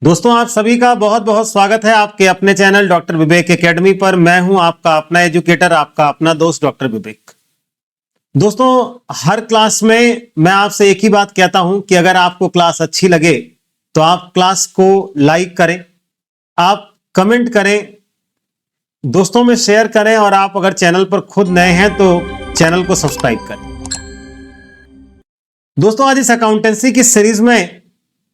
दोस्तों आप सभी का बहुत बहुत स्वागत है आपके अपने चैनल डॉक्टर विवेक एकेडमी पर। मैं हूं आपका अपना एजुकेटर, आपका अपना दोस्त डॉक्टर विवेक। दोस्तों हर क्लास में मैं आपसे एक ही बात कहता हूं कि अगर आपको क्लास अच्छी लगे तो आप क्लास को लाइक करें, आप कमेंट करें, दोस्तों में शेयर करें और आप अगर चैनल पर खुद नए हैं तो चैनल को सब्सक्राइब करें। दोस्तों आज इस अकाउंटेंसी की सीरीज में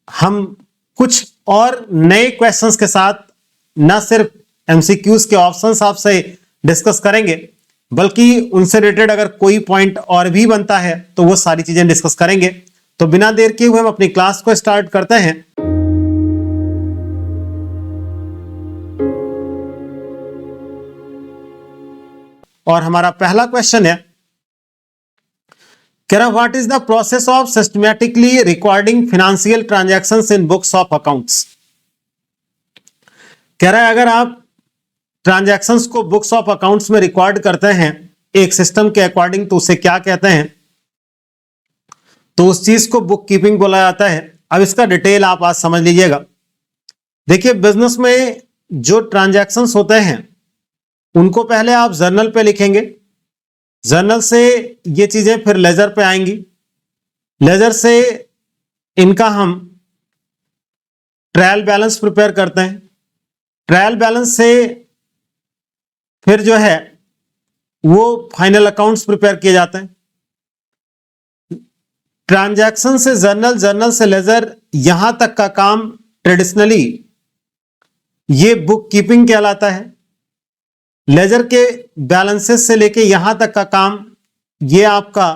हम कुछ और नए क्वेश्चंस के साथ न सिर्फ एमसीक्यूज के ऑप्शंस आपसे डिस्कस करेंगे बल्कि उनसे रिलेटेड अगर कोई पॉइंट और भी बनता है तो वो सारी चीजें डिस्कस करेंगे। तो बिना देर किए हुए हम अपनी क्लास को स्टार्ट करते हैं। और हमारा पहला क्वेश्चन है, कह रहा what is the process of systematically recording financial transactions in books of accounts. कह रहा है अगर आप ट्रांजैक्शंस को बुक्स ऑफ अकाउंट्स में रिकॉर्ड करते हैं एक सिस्टम के अकॉर्डिंग तो उसे क्या कहते हैं, तो उस चीज को बुक कीपिंग बोला जाता है। अब इसका डिटेल आप आज समझ लीजिएगा। देखिए बिजनेस में जो ट्रांजैक्शंस होते हैं उनको पहले आप जर्नल पे लिखेंगे, जर्नल से ये चीजें फिर लेजर पे आएंगी, लेजर से इनका हम ट्रायल बैलेंस प्रिपेयर करते हैं, ट्रायल बैलेंस से फिर जो है वो फाइनल अकाउंट्स प्रिपेयर किए जाते हैं। ट्रांजैक्शन से जर्नल, जर्नल से लेजर, यहां तक का काम ट्रेडिशनली ये बुक कीपिंग कहलाता है। लेजर के बैलेंसेस से लेके यहां तक का काम ये आपका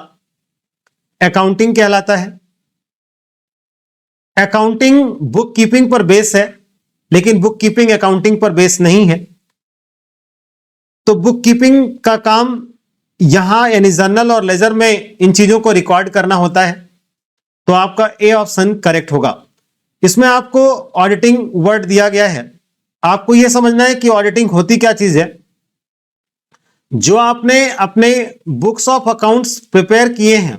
अकाउंटिंग कहलाता है। अकाउंटिंग बुक कीपिंग पर बेस है लेकिन बुक कीपिंग अकाउंटिंग पर बेस नहीं है। तो बुक कीपिंग का काम यहां यानी जर्नल और लेजर में इन चीजों को रिकॉर्ड करना होता है। तो आपका ए ऑप्शन करेक्ट होगा। इसमें आपको ऑडिटिंग वर्ड दिया गया है। आपको यह समझना है कि ऑडिटिंग होती क्या चीज है। जो आपने अपने बुक्स ऑफ अकाउंट्स प्रिपेयर किए हैं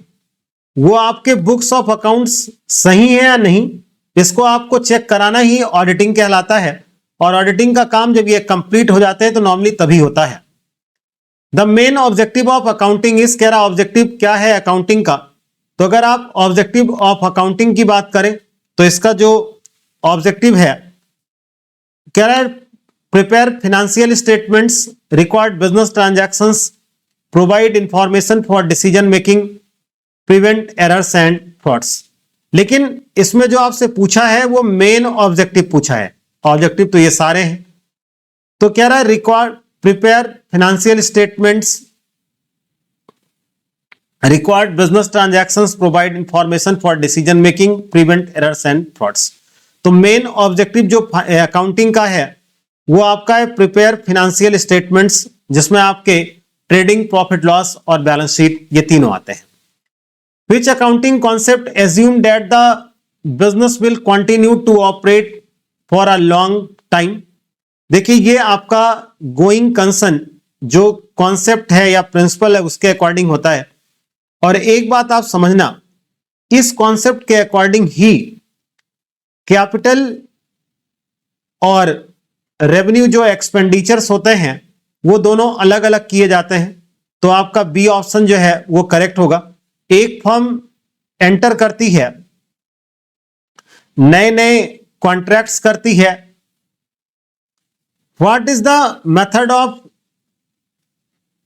वो आपके बुक्स ऑफ अकाउंट्स सही है या नहीं, इसको आपको चेक कराना ही ऑडिटिंग कहलाता है। और ऑडिटिंग का काम जब ये कंप्लीट हो जाते हैं तो नॉर्मली तभी होता है। The main objective of accounting is, कह रहा ऑब्जेक्टिव क्या है अकाउंटिंग का। तो अगर आप ऑब्जेक्टिव ऑफ अकाउंटिंग की बात करें तो इसका जो ऑब्जेक्टिव है, कह रहा है prepare financial statements, record business transactions, provide information for decision making, prevent errors and frauds. लेकिन इसमें जो आपसे पूछा है वो मेन ऑब्जेक्टिव पूछा है। ऑब्जेक्टिव तो ये सारे हैं। तो कह रहा है record prepare financial statements, record business transactions, provide information for decision making, prevent errors and frauds. तो मेन ऑब्जेक्टिव जो अकाउंटिंग का है वो आपका है प्रिपेयर फाइनेंशियल स्टेटमेंट्स, जिसमें आपके ट्रेडिंग, प्रॉफिट लॉस और बैलेंस शीट ये तीनों आते हैं। Which accounting concept assume that the business will continue to operate for a long time? देखिए ये आपका गोइंग कंसर्न जो कॉन्सेप्ट है या प्रिंसिपल है उसके अकॉर्डिंग होता है। और एक बात आप समझना, इस कॉन्सेप्ट के अकॉर्डिंग ही कैपिटल और रेवेन्यू जो एक्सपेंडिचर्स होते हैं वो दोनों अलग अलग किए जाते हैं। तो आपका बी ऑप्शन जो है वो करेक्ट होगा। एक फर्म एंटर करती है, नए नए कॉन्ट्रैक्ट्स करती है। What is the method of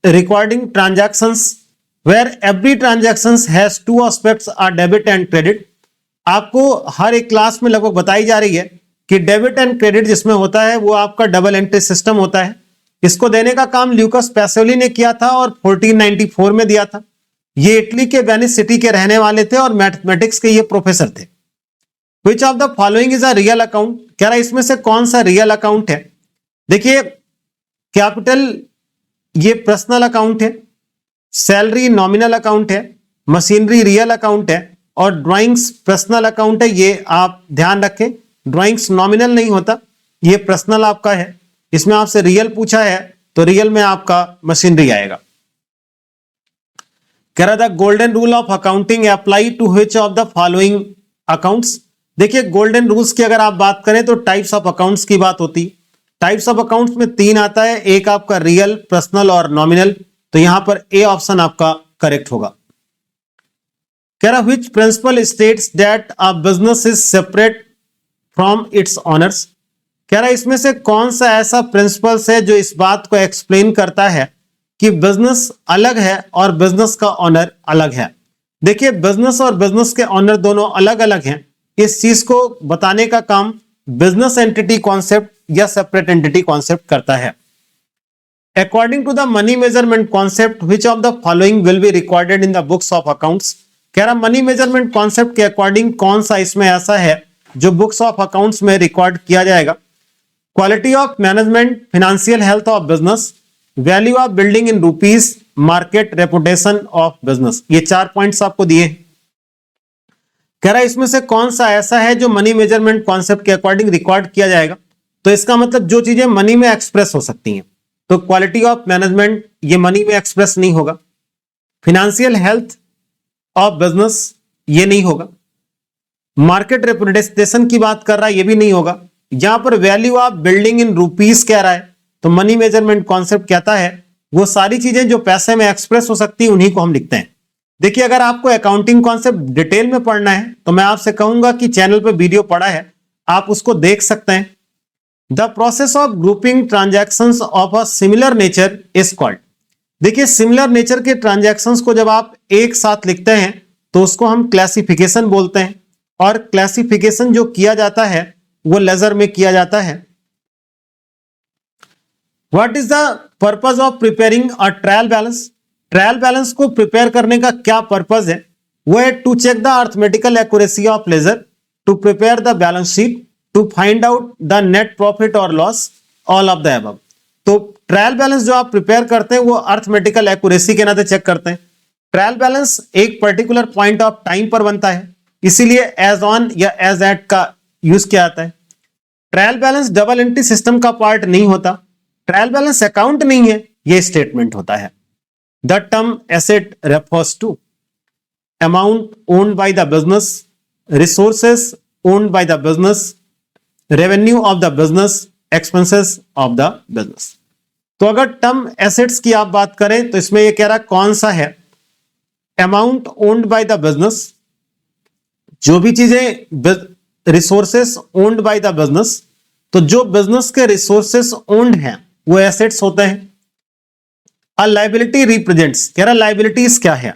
recording transactions where every transactions has two aspects are debit and credit. आपको हर एक क्लास में लगभग बताई जा रही है कि डेबिट एंड क्रेडिट जिसमें होता है वो आपका डबल एंट्री सिस्टम होता है। इसको देने का काम ल्यूकस पैसोली ने किया था और 1494 में दिया था। ये इटली के वेनिस सिटी के रहने वाले थे और मैथमेटिक्स के ये प्रोफेसर थे। विच of the following is a real account, कह रहा है इसमें से कौन सा रियल अकाउंट है। देखिए कैपिटल ये पर्सनल अकाउंट है, सैलरी नॉमिनल अकाउंट है, मशीनरी रियल अकाउंट है और ड्राइंग्स पर्सनल अकाउंट है। ये आप ध्यान रखें, ड्राइंग्स नॉमिनल नहीं होता, ये पर्सनल आपका है। इसमें आपसे रियल पूछा है तो रियल में आपका मशीनरी आएगा। कह रहा था golden rule of accounting apply to which of the following accounts. देखिए गोल्डन रूल्स की अगर आप बात करें तो टाइप्स ऑफ अकाउंट्स की बात होती है। टाइप्स ऑफ अकाउंट्स में 3 आता है, एक आपका रियल, पर्सनल और नॉमिनल। तो यहां पर ए ऑप्शन आपका करेक्ट होगा। कह रहा which principal states that a business is separate from its honours. कह रहा इसमें से कौन सा ऐसा प्रिंसिपल्स है जो इस बात को एक्सप्लेन करता है कि बिजनेस अलग है और बिजनेस का ऑनर अलग है। देखिए बिजनेस और बिजनेस के ऑनर दोनों अलग अलग हैं। इस चीज को बताने का काम बिजनेस एंटिटी कॉन्सेप्ट या सेपरेट एंटिटी कॉन्सेप्ट करता है। According to the money measurement concept which of the following will be recorded in the books of accounts. कह रहा मनी मेजरमेंट कॉन्सेप्ट के अकॉर्डिंग कौन सा इसमें ऐसा है जो बुक्स ऑफ अकाउंट्स में रिकॉर्ड किया जाएगा। Quality of management, financial health of business, value of building in rupees, market reputation of business. ये 4 पॉइंट्स आपको दिए। कह रहा है इसमें से कौन सा ऐसा है जो मनी मेजरमेंट कॉन्सेप्ट के अकॉर्डिंग रिकॉर्ड किया जाएगा। तो इसका मतलब जो चीजें मनी में एक्सप्रेस हो सकती हैं। तो क्वालिटी ऑफ मैनेजमेंट ये मनी में एक्सप्रेस नहीं होगा। फाइनेंशियल हेल्थ ऑफ बिजनेस ये नहीं होगा। मार्केट रेपुटेशन की बात कर रहा है, ये भी नहीं होगा। यहां पर value of building in rupees कह रहा है। तो मनी मेजरमेंट कॉन्सेप्ट कहता है वो सारी चीजें जो पैसे में एक्सप्रेस हो सकती हैं उन्हीं को हम लिखते हैं। देखिए अगर आपको अकाउंटिंग कॉन्सेप्ट डिटेल में पढ़ना है तो मैं आपसे कहूंगा कि चैनल पे वीडियो पड़ा है, आप उसको देख सकते हैं। The process of grouping transactions of a similar nature is called. देखिए सिमिलर नेचर के ट्रांजैक्शंस को जब आप एक साथ लिखते हैं तो उसको हम क्लासिफिकेशन बोलते हैं। और क्लासिफिकेशन जो किया जाता है वो लेजर में किया जाता है। What is the purpose of preparing a trial balance. Trial balance को प्रिपेयर करने का क्या पर्पज है। वो है to check the arithmetical accuracy of ledger, to prepare the balance sheet, to find out the net profit और loss, all of the above. तो trial balance जो आप प्रिपेयर करते हैं वो अर्थमेटिकल एक्यूरेसी के नाते चेक करते हैं। ट्रायल बैलेंस एक पर्टिकुलर पॉइंट ऑफ टाइम पर बनता है, इसीलिए एज ऑन या एज एट का यूज किया जाता है। Trial balance double entry system का पार्ट नहीं होता। ट्रायल बैलेंस अकाउंट नहीं है, यह स्टेटमेंट होता है। The term asset refers to amount owned by the business, resources owned by the business, revenue of the business, expenses of the business. तो अगर टर्म एसेट्स की आप बात करें तो इसमें यह कह रहा कौन सा है, amount owned by the business, जो भी चीजें resources owned by the business, तो जो बिजनेस के रिसोर्सेस ओन्ड हैं वो एसेट्स होते हैं। अ लायबिलिटी रिप्रेजेंट्स, कह रहा लायबिलिटीज क्या है,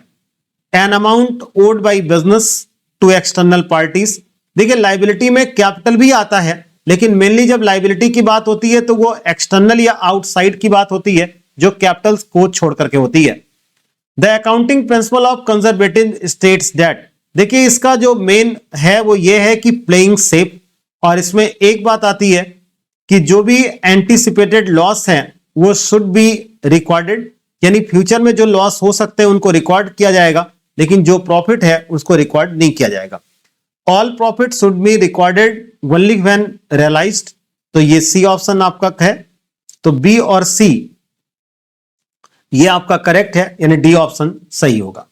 an amount owed by business to external parties. देखिए लायबिलिटी में कैपिटल भी आता है, लेकिन मेनली जब लायबिलिटी की बात होती है तो वो एक्सटर्नल या आउटसाइड की बात होती है, जो कैपिटल को छोड़ करके होती है। The accounting principle of conservative states that, देखिए इसका जो मेन है वो ये है कि प्लेइंग सेफ। और इसमें एक बात आती है कि जो भी एंटीसिपेटेड लॉस है वो शुड बी रिकॉर्डेड, यानी फ्यूचर में जो लॉस हो सकते हैं उनको रिकॉर्ड किया जाएगा, लेकिन जो प्रॉफिट है उसको रिकॉर्ड नहीं किया जाएगा। All profit should be recorded only when realised. तो ये सी ऑप्शन आपका है। तो बी और सी ये आपका करेक्ट है, यानी डी ऑप्शन सही होगा।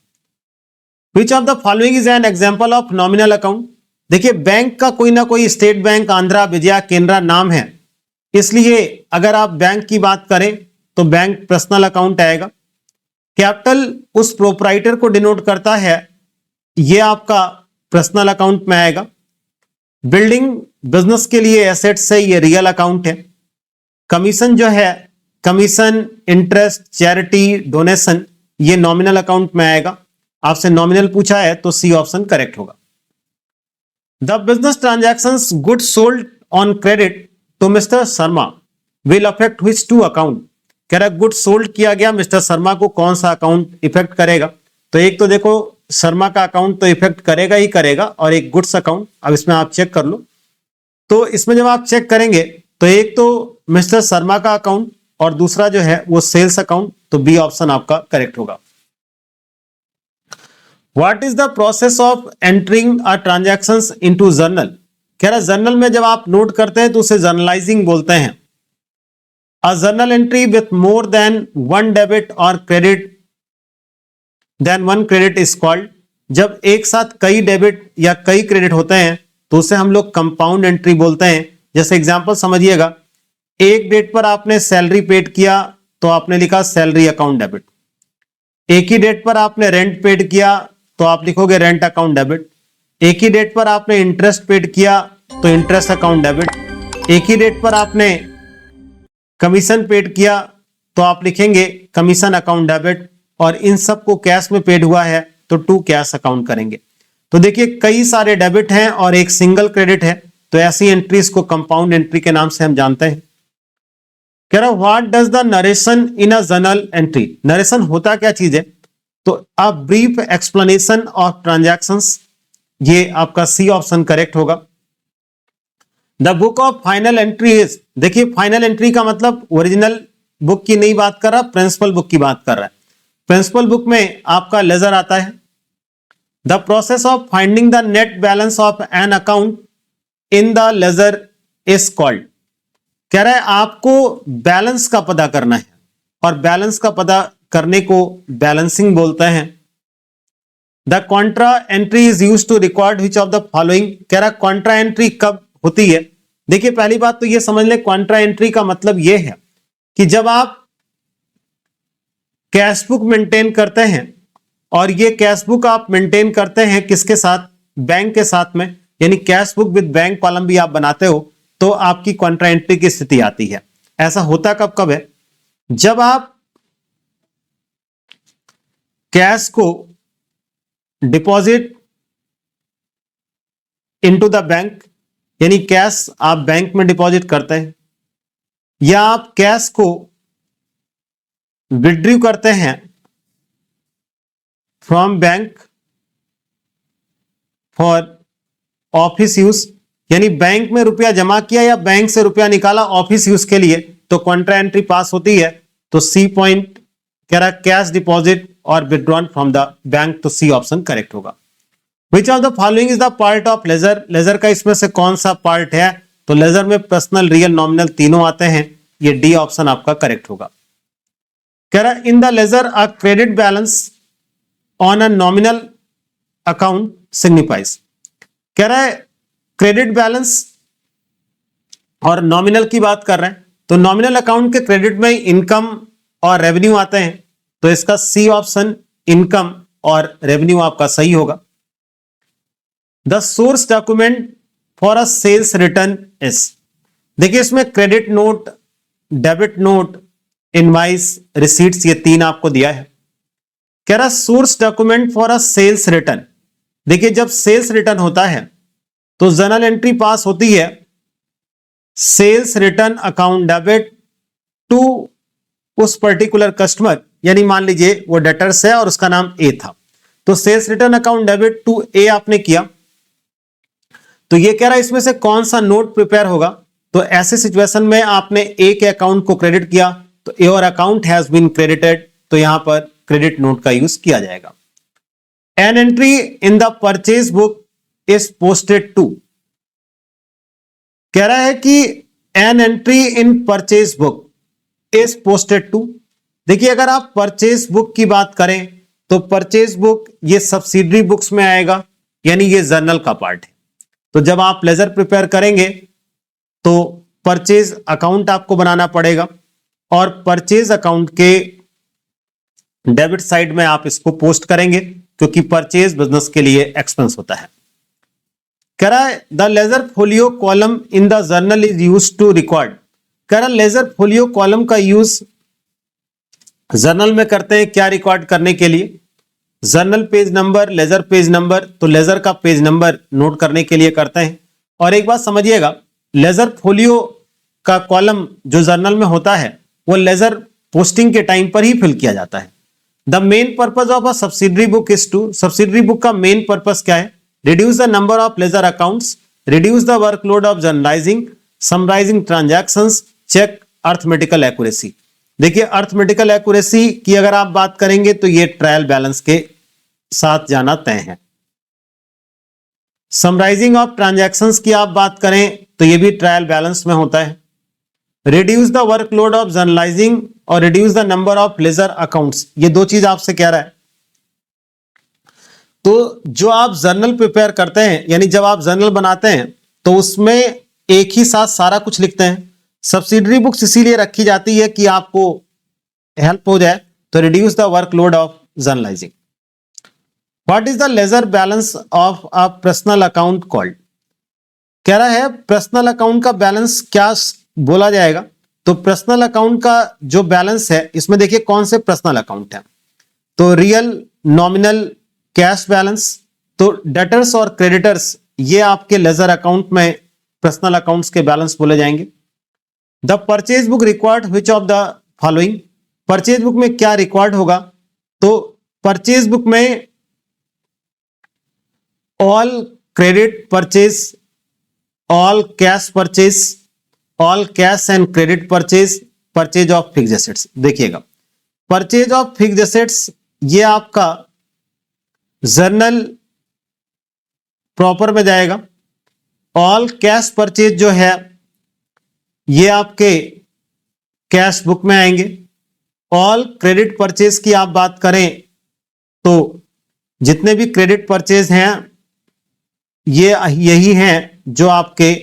Which of the following is an example of nominal account? देखिए बैंक का कोई ना कोई, स्टेट बैंक, आंध्रा, विजया, केनरा नाम है, इसलिए अगर आप बैंक की बात करें तो बैंक पर्सनल अकाउंट आएगा। कैपिटल उस प्रोपराइटर को डिनोट करता है, यह आपका पर्सनल अकाउंट में आएगा। बिल्डिंग बिजनेस के लिए एसेट्स है, ये रियल अकाउंट है। कमीशन जो है, कमीशन, इंटरेस्ट, चैरिटी, डोनेशन, ये नॉमिनल अकाउंट में आएगा। आपसे नॉमिनल पूछा है तो सी ऑप्शन करेक्ट होगा। The business transactions goods sold on credit to mister Sharma will affect which two account. कह रहा गुड्स सोल्ड किया गया मिस्टर शर्मा को, कौन सा अकाउंट इफेक्ट करेगा। तो एक तो देखो शर्मा का अकाउंट तो इफेक्ट करेगा ही करेगा, और एक गुड्स अकाउंट। अब इसमें आप चेक कर लो। तो इसमें जब आप चेक करेंगे तो एक तो मिस्टर शर्मा का अकाउंट और दूसरा जो है वो सेल्स अकाउंट। तो बी ऑप्शन आपका करेक्ट होगा। What is the process of entering a transactions into journal? कह रहा जर्नल में जब आप नोट करते हैं तो उसे जर्नलाइजिंग बोलते हैं। A journal entry with more than one debit or credit than one credit is called। जब एक साथ कई डेबिट या कई क्रेडिट होते हैं तो उसे हम लोग कंपाउंड एंट्री बोलते हैं। जैसे एग्जांपल समझिएगा, एक डेट पर आपने सैलरी पेड किया तो आपने लिखा सैलरी अकाउंट डेबिट। एक ही डेट पर आपने रेंट पेड किया तो आप लिखोगे रेंट अकाउंट डेबिट। एक ही डेट पर आपने इंटरेस्ट पेड किया तो इंटरेस्ट अकाउंट डेबिट। एक ही डेट पर आपने कमीशन पेड किया तो आप लिखेंगे कमीशन अकाउंट डेबिट। और इन सब को कैश में पेड हुआ है तो टू कैश अकाउंट करेंगे। तो देखिए कई सारे डेबिट हैं और एक सिंगल क्रेडिट है, तो ऐसी एंट्रीज को कंपाउंड एंट्री के नाम से हम जानते हैं। कह रहा what does the narration in a journal entry. Narration होता क्या चीज है, तो a brief explanation of transactions, ये आपका सी ऑप्शन करेक्ट होगा। The book of final entry is, देखिए फाइनल एंट्री का मतलब ओरिजिनल बुक की नहीं बात कर रहा, प्रिंसिपल बुक की बात कर रहा है। प्रिंसिपल बुक में आपका लेजर आता है। The process of finding the net balance of an account in the ledger is called. कह रहा है आपको बैलेंस का पता करना है और बैलेंस का पता करने को बैलेंसिंग बोलते हैं। The contra entry is used to record which of the following. कह रहा है कॉन्ट्रा एंट्री कब होती है। देखिए पहली बात तो यह समझ लें, कॉन्ट्रा एंट्री का मतलब यह है कि जब आप कैश बुक मेंटेन करते हैं और ये कैश बुक आप मेंटेन करते हैं किसके साथ, बैंक के साथ में, यानी cash book with bank column भी आप बनाते हो, तो आपकी कॉन्ट्रा एंट्री की स्थिति आती है। ऐसा होता कब कब है, जब आप कैश को डिपॉजिट इनटू द बैंक, यानी कैश आप बैंक में डिपॉजिट करते हैं, या आप कैश को विड्रॉ करते हैं from bank for office use, यानी बैंक में रुपया जमा किया या बैंक से रुपया निकाला ऑफिस यूज के लिए, तो कॉन्ट्रा एंट्री पास होती है। तो सी पॉइंट कह रहा है कैश डिपॉजिट और विड्रॉन फ्रॉम द बैंक, तो सी ऑप्शन करेक्ट होगा। Which of the following is the part of ledger. Ledger का इसमें से कौन सा पार्ट है, तो लेजर में पर्सनल, रियल, नॉमिनल तीनों आते हैं। ये डी ऑप्शन आपका करेक्ट होगा। कह रहा in the ledger a credit balance on a nominal account signifies. कह रहा है क्रेडिट बैलेंस और नॉमिनल की बात कर रहे हैं, तो नॉमिनल अकाउंट के क्रेडिट में इनकम और रेवेन्यू आते हैं, तो इसका सी ऑप्शन इनकम और रेवेन्यू आपका सही होगा। The source document for a sales return is. देखिए इसमें credit note, debit note, invoice, receipts, ये तीन आपको दिया है। कह रहा source document for a sales return. देखिए जब सेल्स रिटर्न होता है तो जर्नल एंट्री पास होती है sales return account debit to उस पर्टिकुलर कस्टमर, यानी मान लीजिए वो डेटर्स है और उसका नाम ए था, तो sales return account debit to A आपने किया। तो ये कह रहा है इसमें से कौन सा नोट प्रिपेयर होगा, तो ऐसे सिचुएशन में आपने ए के अकाउंट को क्रेडिट किया तो your account has been credited, तो यहां पर क्रेडिट नोट का यूज किया जाएगा। An entry in the purchase book is posted to. कह रहा है कि an entry in purchase book is posted to. देखिए अगर आप परचेज बुक की बात करें तो परचेज बुक ये सब्सिडरी बुक्स में आएगा, यानी ये जर्नल का पार्ट है। तो जब आप लेजर प्रिपेयर करेंगे तो परचेज अकाउंट आपको बनाना पड़ेगा और परचेज अकाउंट के डेबिट साइड में आप इसको पोस्ट करेंगे, क्योंकि परचेज बिजनेस के लिए एक्सपेंस होता है। कह रहा है the ledger folio column in the journal is used to record. कह रहा लेजर फोलियो कॉलम का यूज जर्नल में करते हैं क्या रिकॉर्ड करने के लिए, journal page number, ledger page number, तो लेजर का पेज नंबर नोट करने के लिए करते हैं। और एक बात समझिएगा, लेजर फोलियो का कॉलम जो जर्नल में होता है वो लेजर पोस्टिंग के टाइम पर ही फिल किया जाता है। The main purpose of a subsidiary book is to. Subsidiary book का मेन पर्पज क्या है, reduce the number of ledger accounts, reduce the workload of journalising, summarising transactions, check arithmetical accuracy. देखिए arithmetical accuracy की अगर आप बात करेंगे तो ये ट्रायल बैलेंस के साथ जाना तय है। समराइजिंग ऑफ ट्रांजैक्शंस की आप बात करें तो ये भी ट्रायल बैलेंस में होता है। Reduce the workload of journalizing और reduce the number of ledger accounts, ये दो चीज आपसे कह रहा है। तो जो आप जर्नल प्रिपेयर करते हैं, यानी जब आप जर्नल बनाते हैं तो उसमें एक ही साथ सारा कुछ लिखते हैं। सब्सिडरी बुक्स इसीलिए रखी जाती है कि आपको हेल्प हो जाए, तो reduce the workload of journalising. What is the ledger balance of a personal account called? कह रहा है पर्सनल अकाउंट का बैलेंस क्या बोला जाएगा। तो पर्सनल अकाउंट का जो बैलेंस है, इसमें देखिए कौन से पर्सनल अकाउंट है। तो रियल, नॉमिनल, कैश बैलेंस। तो डेटर्स और क्रेडिटर्स ये आपके लेजर अकाउंट में पर्सनल अकाउंट्स के बैलेंस बोले जाएंगे। The purchase book required which of the following? Purchase book में क्या रिक्वायर्ड होगा? तो परचेज बुक में all credit purchase, all cash purchase, all cash and credit purchase, purchase of fixed assets. देखिएगा purchase of fixed assets ये आपका journal proper में जाएगा। ऑल कैश परचेज जो है ये आपके कैश बुक में आएंगे। ऑल क्रेडिट परचेज की आप बात करें तो जितने भी क्रेडिट परचेज हैं ये यही हैं जो आपके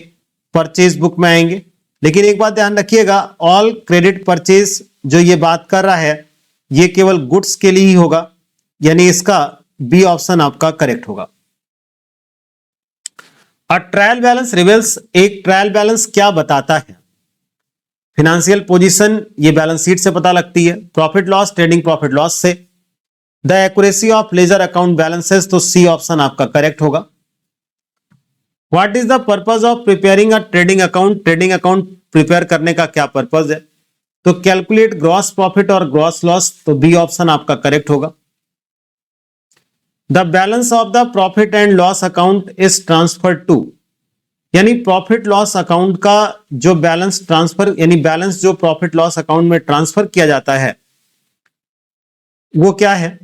परचेज बुक में आएंगे। लेकिन एक बात ध्यान रखिएगा, ऑल क्रेडिट परचेज जो ये बात कर रहा है ये केवल गुड्स के लिए ही होगा, यानी इसका बी ऑप्शन आपका करेक्ट होगा। अ ट्रायल बैलेंस रिवील्स, एक ट्रायल बैलेंस क्या बताता है? फिनेंशियल पोजीशन ये बैलेंस शीट से पता लगती है। Profit loss, trading profit loss से। The accuracy of ledger account balances, तो सी ऑप्शन आपका करेक्ट होगा। What is the purpose of preparing a trading account? Trading account prepare करने का क्या पर्पज है? तो कैलकुलेट ग्रॉस प्रॉफिट और ग्रॉस लॉस, तो बी ऑप्शन आपका करेक्ट होगा। The balance of the profit and loss account is transfer to, यानी प्रॉफिट लॉस अकाउंट का जो बैलेंस ट्रांसफर, यानी बैलेंस जो प्रॉफिट लॉस अकाउंट में ट्रांसफर किया जाता है वो क्या है?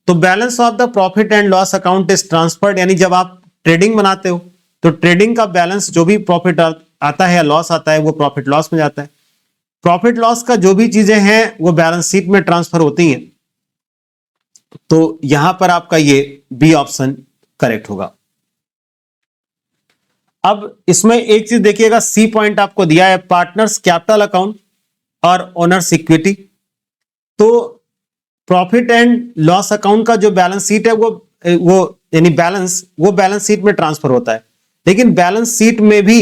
तो balance of the profit and loss account is transferred, यानी जब आप ट्रेडिंग बनाते हो तो ट्रेडिंग का बैलेंस जो भी प्रॉफिट आता है या लॉस आता है वो प्रॉफिट लॉस में जाता है। प्रॉफिट लॉस का जो भी चीजें हैं वो बैलेंस शीट में ट्रांसफर होती हैं। तो यहां पर आपका ये बी ऑप्शन करेक्ट होगा। अब इसमें एक चीज देखिएगा, सी पॉइंट आपको दिया है पार्टनर्स कैपिटल अकाउंट और ओनर्स इक्विटी। तो प्रॉफिट एंड लॉस अकाउंट का जो बैलेंस शीट है वो यानी बैलेंस, वो बैलेंस शीट में ट्रांसफर होता है। लेकिन बैलेंस शीट में भी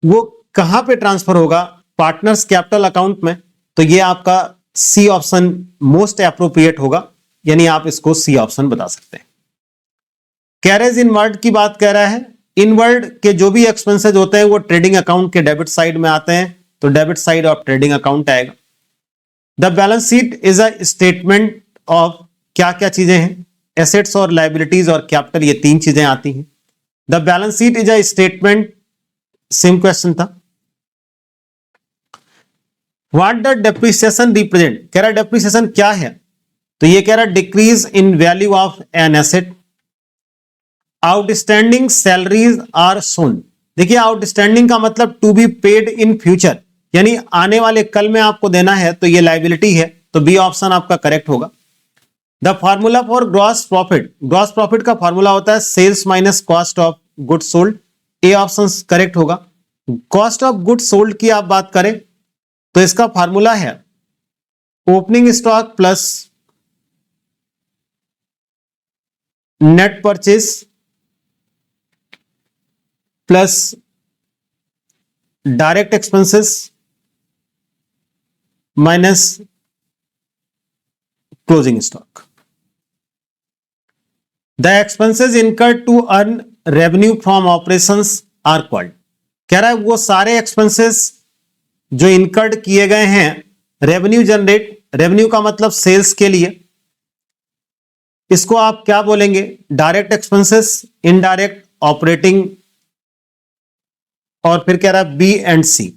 वो कहां पे ट्रांसफर होगा? पार्टनर्स कैपिटल अकाउंट में। तो ये आपका सी ऑप्शन मोस्ट एप्रोप्रिएट होगा, यानी आप इसको सी ऑप्शन बता सकते हैं। कैरेज इनवर्ड की बात कह रहा है। इनवर्ड के जो भी एक्सपेंसेस होते हैं वो ट्रेडिंग अकाउंट के डेबिट साइड में आते हैं, तो debit side of trading account आएगा। The balance sheet is a statement of, क्या क्या चीजें हैं? एसेट्स और लायबिलिटीज और कैपिटल, ये तीन चीजें आती हैं। The balance sheet is a statement, same question था। What the depreciation represent? कह रहा डेप्रिसिएशन क्या है? तो ये कह रहा decrease in value of an asset. Outstanding salaries are shown. देखिए आउटस्टैंडिंग का मतलब to be paid in future, यानी आने वाले कल में आपको देना है, तो ये लायबिलिटी है, तो बी ऑप्शन आपका करेक्ट होगा। The formula for gross profit, gross profit का फॉर्मूला होता है sales minus cost of goods sold, A option correct होगा। कॉस्ट ऑफ गुड्स सोल्ड की आप बात करें तो इसका फॉर्मूला है opening stock plus net purchase plus direct expenses minus closing stock. The expenses incurred to earn revenue from operations are called. कह रहा है वो सारे एक्सपेंसेस जो इनकर्ड किए गए हैं रेवेन्यू जनरेट, रेवेन्यू का मतलब सेल्स के लिए, इसको आप क्या बोलेंगे? डायरेक्ट एक्सपेंसेस, इनडायरेक्ट, ऑपरेटिंग, और फिर कह रहा है बी एंड सी।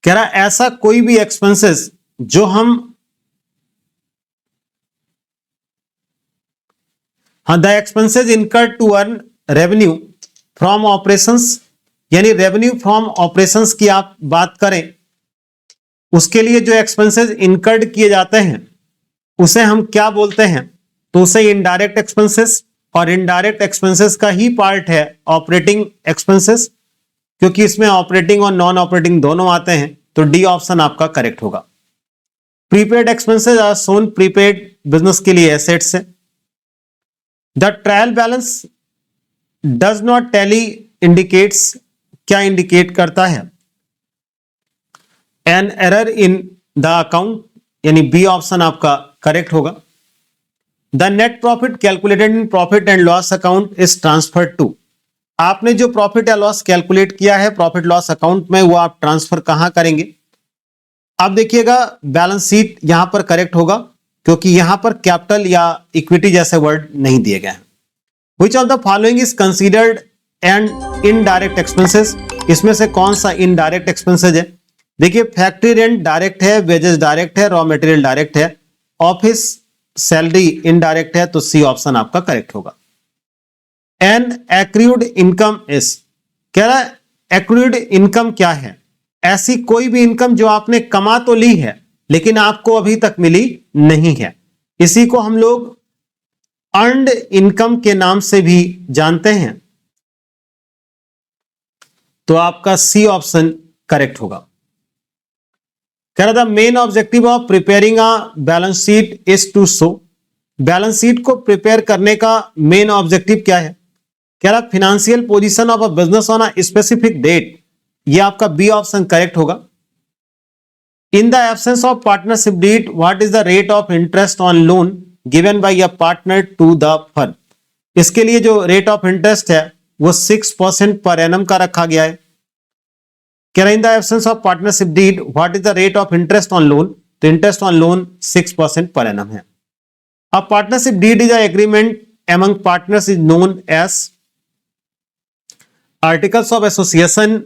कह रहा है ऐसा कोई भी एक्सपेंसेस जो हम, the expenses incurred to earn revenue from operations, यानी रेवेन्यू फ्रॉम ऑपरेशंस की आप बात करें, उसके लिए जो एक्सपेंसेस इनकर्ड किए जाते हैं उसे हम क्या बोलते हैं? तो उसे इनडायरेक्ट एक्सपेंसेस, और इनडायरेक्ट एक्सपेंसेस का ही पार्ट है ऑपरेटिंग एक्सपेंसेस, क्योंकि इसमें ऑपरेटिंग और नॉन ऑपरेटिंग दोनों आते हैं, तो डी ऑप्शन आपका करेक्ट होगा। Prepaid expenses are shown, prepaid business के लिए एसेट्स है। The trial balance does not tally indicates, क्या इंडिकेट करता है? An error in the account, यानी बी ऑप्शन आपका करेक्ट होगा। The net profit calculated in profit and loss account is transferred to, आपने जो प्रॉफिट या लॉस कैलकुलेट किया है प्रॉफिट लॉस अकाउंट में, वो आप ट्रांसफर कहां करेंगे? आप देखिएगा बैलेंस शीट यहां पर करेक्ट होगा, क्योंकि यहां पर कैपिटल या इक्विटी जैसे वर्ड नहीं दिए गए हैं। विच of the following is considered and indirect expenses, इसमें से कौन सा इनडायरेक्ट एक्सपेंसेस है? देखिए फैक्ट्री रेंट डायरेक्ट है, वेजेस डायरेक्ट है, रॉ मटेरियल डायरेक्ट है, ऑफिस सैलरी इनडायरेक्ट है, तो सी ऑप्शन आपका करेक्ट होगा। एन एक्रूड इनकम इज, कह रहा है एक्रूड इनकम क्या है? ऐसी कोई भी इनकम जो आपने कमा तो ली है लेकिन आपको अभी तक मिली नहीं है, इसी को हम लोग अर्न्ड इनकम के नाम से भी जानते हैं, तो आपका सी ऑप्शन करेक्ट होगा। कह रहा था main objective of preparing a balance sheet is to show, balance sheet को प्रिपेयर करने का मेन ऑब्जेक्टिव क्या है? कह रहा financial position of a business on a specific date, ये आपका बी ऑप्शन करेक्ट होगा। In the absence of partnership deed what is the rate of interest on loan given by a partner to the firm, इसके लिए जो rate of interest है वो 6% per annum का रखा गया है। कह रहा in the absence of partnership deed what is the rate of interest on loan, तो interest on loan 6% per annum है। A partnership deed is an agreement among partners is known as articles of association,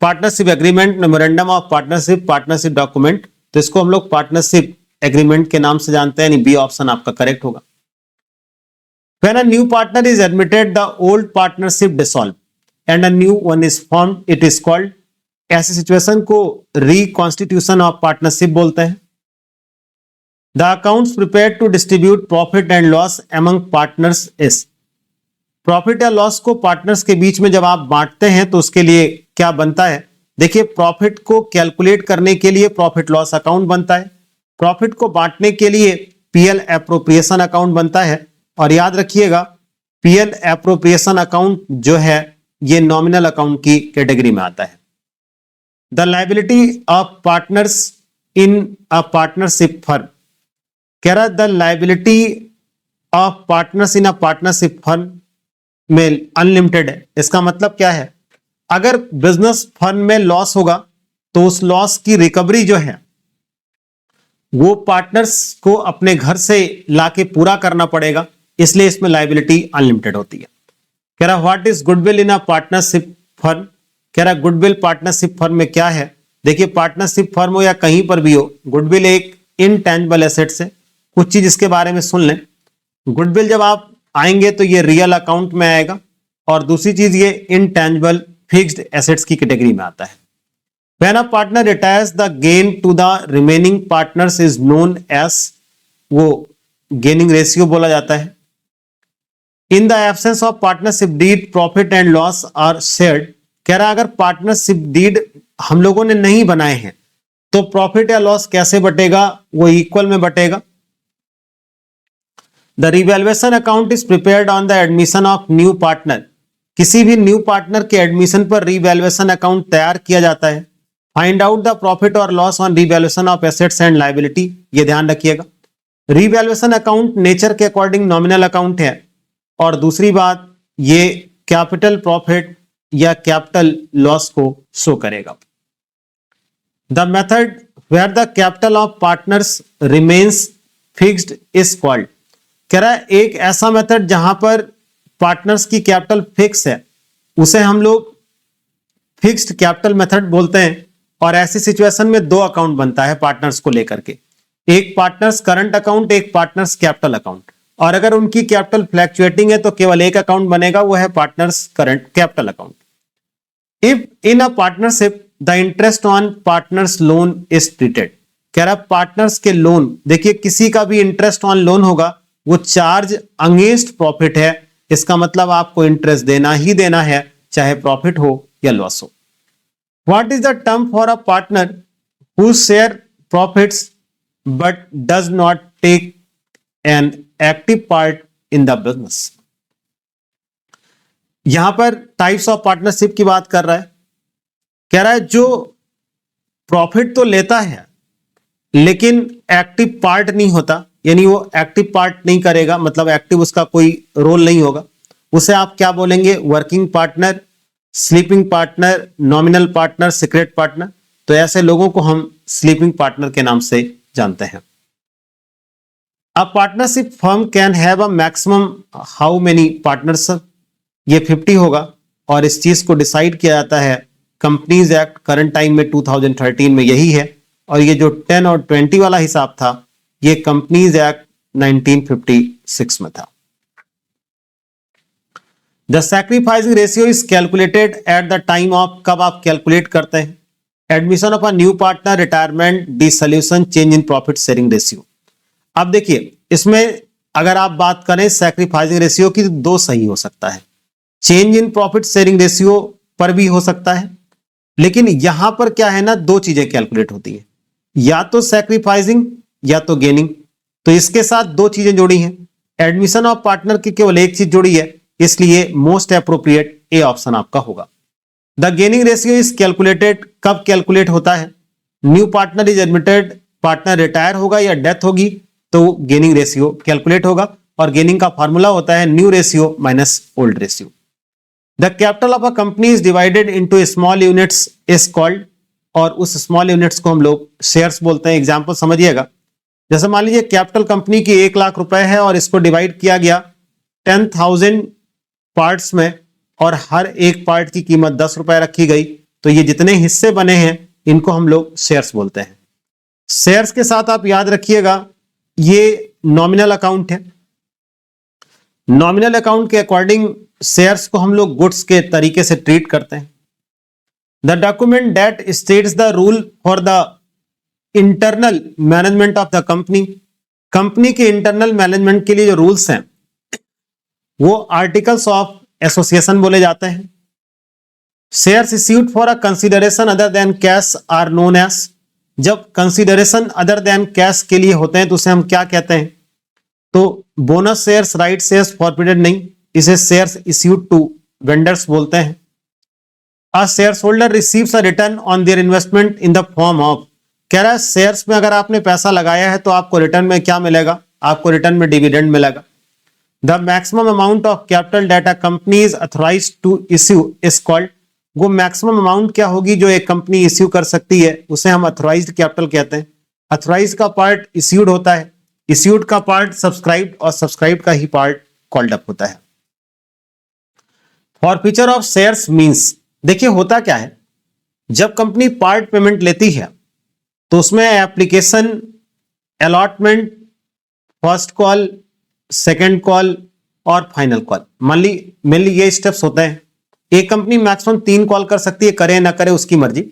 partnership agreement, memorandum of partnership, partnership document, तो इसको हम लोग partnership agreement के नाम से जानते हैं, यानी बी ऑप्शन आपका करेक्ट होगा। When a new partner is admitted, the old partnership dissolved and a new one is formed, it is called, ऐसी सिचुएशन को रिकॉन्स्टिट्यूशन ऑफ पार्टनरशिप बोलते हैं। The accounts prepared to distribute profit and loss among partners is, profit या loss को partners के बीच में जब आप बांटते हैं तो उसके लिए क्या बनता है? देखिए प्रॉफिट को कैलकुलेट करने के लिए प्रॉफिट लॉस अकाउंट बनता है, प्रॉफिट को बांटने के लिए पीएल एप्रोप्रिएशन अकाउंट बनता है, और याद रखिएगा पीएल एप्रोप्रिएशन अकाउंट जो है ये नॉमिनल अकाउंट की कैटेगरी में आता है। The liability of partners in a partnership firm, कह रहा the liability of partners in a partnership firm में अनलिमिटेड है। इसका मतलब क्या है? अगर बिजनेस फर्म में लॉस होगा तो उस लॉस की रिकवरी जो है वो पार्टनर्स को अपने घर से लाके पूरा करना पड़ेगा, इसलिए इसमें लायबिलिटी अनलिमिटेड होती है। कह रहा what is goodwill in a partnership firm, कह रहा गुडविल पार्टनरशिप फर्म में क्या है? देखिए पार्टनरशिप फर्म हो या कहीं पर भी हो, गुडविल एक इनटेंजिबल एसेट्स है। कुछ चीज इसके बारे में सुन लें। गुडविल जब आप आएंगे तो ये रियल अकाउंट में आएगा, और दूसरी चीज ये इनटेंजिबल फिक्स्ड एसेट्स की कैटेगरी में आता है। When a partner retires the gain to the remaining partners is known as, वो गेनिंग रेशियो बोला जाता है। In the absence of partnership deed profit and loss are shared, कह रहा अगर पार्टनरशिप डीड हम लोगों ने नहीं बनाए हैं तो प्रॉफिट या लॉस कैसे बटेगा? वो इक्वल में बटेगा। The revaluation account is prepared on the admission of new partner, किसी भी न्यू पार्टनर के एडमिशन पर रिवैल्यूएशन अकाउंट तैयार किया जाता है। फाइंड आउट द प्रॉफिट और loss on revaluation of assets and liability, ये ध्यान रखिएगा। रिवैल्यूएशन अकाउंट नेचर के अकॉर्डिंग नॉमिनल अकाउंट है, और दूसरी बात ये कैपिटल प्रॉफिट या कैपिटल लॉस को शो करेगा। The method where the capital of partners remains fixed is called, कह रहा है एक ऐसा मेथड जहां पर पार्टनर्स की कैपिटल फिक्स है उसे हम लोग फिक्स्ड कैपिटल मेथड बोलते हैं। और ऐसी सिचुएशन में दो अकाउंट बनता है पार्टनर्स को लेकर के, एक पार्टनर्स करंट अकाउंट, एक पार्टनर्स कैपिटल अकाउंट। और अगर उनकी कैपिटल फ्लैक्चुएटिंग है तो केवल एक अकाउंट बनेगा, वो है partners current capital account. If in a partnership the interest on partners loan is treated, कह रहा है पार्टनर्स के लोन, देखिए किसी का भी इंटरेस्ट ऑन लोन होगा वो चार्ज अगेंस्ट प्रॉफिट है, इसका मतलब आपको इंटरेस्ट देना ही देना है चाहे प्रॉफिट हो या लॉस हो। What is the term for a partner who shares profits but does not take an active part in the business. यहां पर टाइप्स ऑफ पार्टनरशिप की बात कर रहा है, कह रहा है जो प्रॉफिट तो लेता है लेकिन एक्टिव पार्ट नहीं होता, यानी वो एक्टिव पार्ट नहीं करेगा, मतलब एक्टिव उसका कोई रोल नहीं होगा, उसे आप क्या बोलेंगे? Working partner, sleeping partner, nominal partner, secret partner. तो ऐसे लोगों को हम स्लीपिंग पार्टनर के नाम से जानते हैं। A partnership firm can have a maximum how many partners? ये 50 होगा और इस चीज को डिसाइड किया जाता है कंपनीज एक्ट करंट टाइम में 2013 में यही है, और ये जो 10 और 20 वाला हिसाब था ये कंपनीज एक्ट 1956 में था। The sacrificing ratio is calculated at the time of, कब आप कैलकुलेट करते हैं? Admission of a new partner, retirement, dissolution, change in profit sharing ratio. अब देखिए इसमें अगर आप बात करें सैक्रिफाइसिंग रेशियो की तो दो सही हो सकता है, change in profit sharing ratio पर भी हो सकता है, लेकिन यहां पर क्या है ना, दो चीजें कैलकुलेट होती है, या तो सैक्रिफाइसिंग या तो गेनिंग। तो इसके साथ दो चीजें जोड़ी हैं, एडमिशन ऑफ पार्टनर की केवल एक चीज जोड़ी है, इसलिए मोस्ट अप्रोप्रिएट ए ऑप्शन आपका होगा। The gaining ratio is calculated, कब कैलकुलेट होता है? New partner is admitted, partner retire होगा या डेथ होगी तो गेनिंग रेशियो कैलकुलेट होगा, और गेनिंग का फॉर्मूला होता है new ratio minus old ratio. The capital of a company is divided into small units is called, और उस स्मॉल यूनिट्स को हम लोग शेयर्स बोलते हैं। एग्जांपल समझिएगा, जैसे मान लीजिए कैपिटल कंपनी की 1 लाख रुपए है और इसको डिवाइड किया गया 10,000 पार्ट्स में, और हर एक पार्ट की कीमत 10 रुपए रखी गई, तो ये जितने हिस्से बने हैं इनको हम लोग शेयर्स बोलते हैं। शेयर्स के साथ आप याद रखिएगा ये नॉमिनल अकाउंट है, नॉमिनल अकाउंट के अकॉर्डिंग शेयर्स को हम लोग गुड्स के तरीके से ट्रीट करते हैं। The document that states the rule for the internal management of the company, company के इंटरनल मैनेजमेंट के लिए जो रूल्स हैं वो आर्टिकल्स ऑफ एसोसिएशन बोले जाते हैं। Shares issued for a consideration other than cash are known as, जब कंसिडरेशन अदर देन कैश के लिए होते हैं तो उसे हम क्या कहते हैं? तो bonus shares, right shares, forfeited नहीं, इसे शेयर्स इश्यूड टू वेंडर्स बोलते हैं। A shares holder receives a return on their investment in the form of, कह रहा है शेयर्स में अगर आपने पैसा लगाया है तो आपको रिटर्न में क्या मिलेगा? आपको रिटर्न में डिविडेंड मिलेगा। The maximum amount of capital that a company is authorised to issue is called, वो मैक्सिमम अमाउंट क्या होगी जो एक कंपनी इश्यू कर सकती है उसे हम अथोराइज्ड कैपिटल कहते हैं। अथोराइज्ड का पार्ट इश्यूड होता है, इश्यूड का पार्ट सब्सक्राइब्ड, और सब्सक्राइब्ड का ही पार्ट कॉल्ड अप होता है। फॉरफीचर ऑफ शेयर्स मींस, देखिए होता क्या है, जब कंपनी पार्ट पेमेंट लेती है तो उसमें application, allotment, first call, second call और फाइनल कॉल, मेनली ये स्टेप्स होते हैं। एक कंपनी मैक्सिमम 3 कॉल कर सकती है, करे ना करे उसकी मर्जी।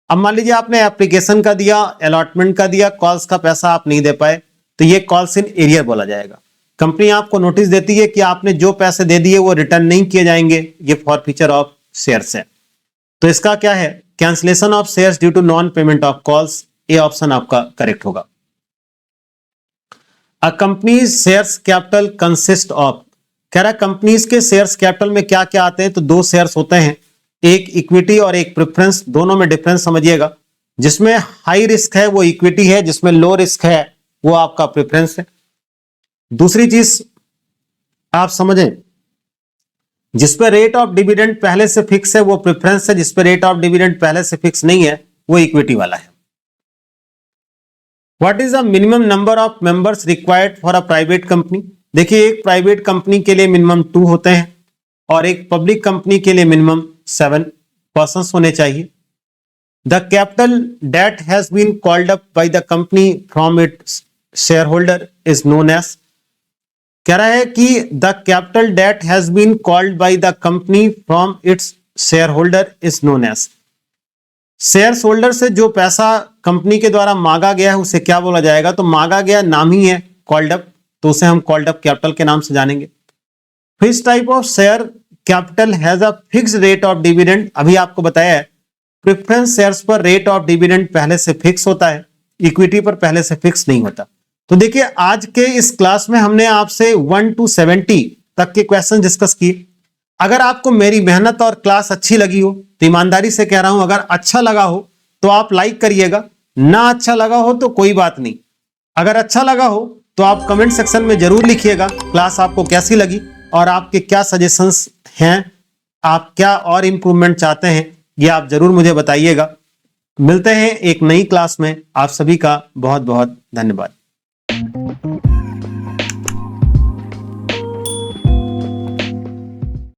अब मान लीजिए आपने एप्लीकेशन का दिया, अलॉटमेंट का दिया, कॉल्स का पैसा आप नहीं दे पाए, तो ये कॉल्स इन एरियर बोला जाएगा। कंपनी आपको नोटिस देती है कि आपने जो पैसे दे दिए वो रिटर्न नहीं किए जाएंगे, ये फॉरफीचर ऑफ शेयर्स है। तो इसका क्या है? Cancellation of shares due to non payment of calls, ये ऑप्शन आपका करेक्ट होगा। A company shares capital consist of, कह रहा है कंपनीज के शेयर्स कैपिटल में क्या क्या आते हैं? तो 2 शेयर्स होते हैं, एक इक्विटी और एक प्रेफरेंस। दोनों में डिफरेंस समझिएगा, जिसमें हाई रिस्क है वो इक्विटी है, जिसमें लो रिस्क है वो आपका प्रेफरेंस है। दूसरी चीज आप समझें, जिस पे रेट ऑफ डिविडेंड पहले से फिक्स है वो प्रेफरेंस है, जिस पे रेट ऑफ डिविडेंड पहले से फिक्स नहीं है वो इक्विटी वाला है। What is the minimum number of members required for a private company? देखिए एक प्राइवेट कंपनी के लिए मिनिमम 2 होते हैं और एक पब्लिक कंपनी के लिए मिनिमम 7 पर्सन्स होने चाहिए। The capital that has been called up by the company from its share holder is known as, कह रहा है कि the capital that has been called by the company from its share holder is known as. Share holder से जो पैसा company के द्वारा मांगा गया है उसे क्या बोला जाएगा? तो मांगा गया नाम ही है कॉल्ड अप, तो उसे हम कॉल्ड अप कैपिटल के नाम से जानेंगे। Fix type of share capital has a fix rate of dividend. अभी आपको बताया है प्रेफरेंस शेयर्स पर रेट ऑफ डिविडेंड पहले से फिक्स होता है, इक्विटी पर पहले से फिक्स नहीं होता। तो देखिए आज के इस क्लास में हमने आपसे 1 to 70 तक के क्वेश्चन डिस्कस किए। अगर आपको मेरी मेहनत और क्लास अच्छी लगी हो तो ईमानदारी से कह रहा हूं, अगर अच्छा लगा हो तो आप लाइक करिएगा, ना अच्छा लगा हो तो कोई बात नहीं। अगर अच्छा लगा हो तो आप कमेंट सेक्शन में जरूर लिखिएगा क्लास आपको कैसी लगी और आपके क्या सजेशंस हैं, आप क्या और इंप्रूवमेंट चाहते हैं, ये आप जरूर मुझे बताइएगा। मिलते हैं एक नई क्लास में। आप सभी का बहुत बहुत धन्यवाद।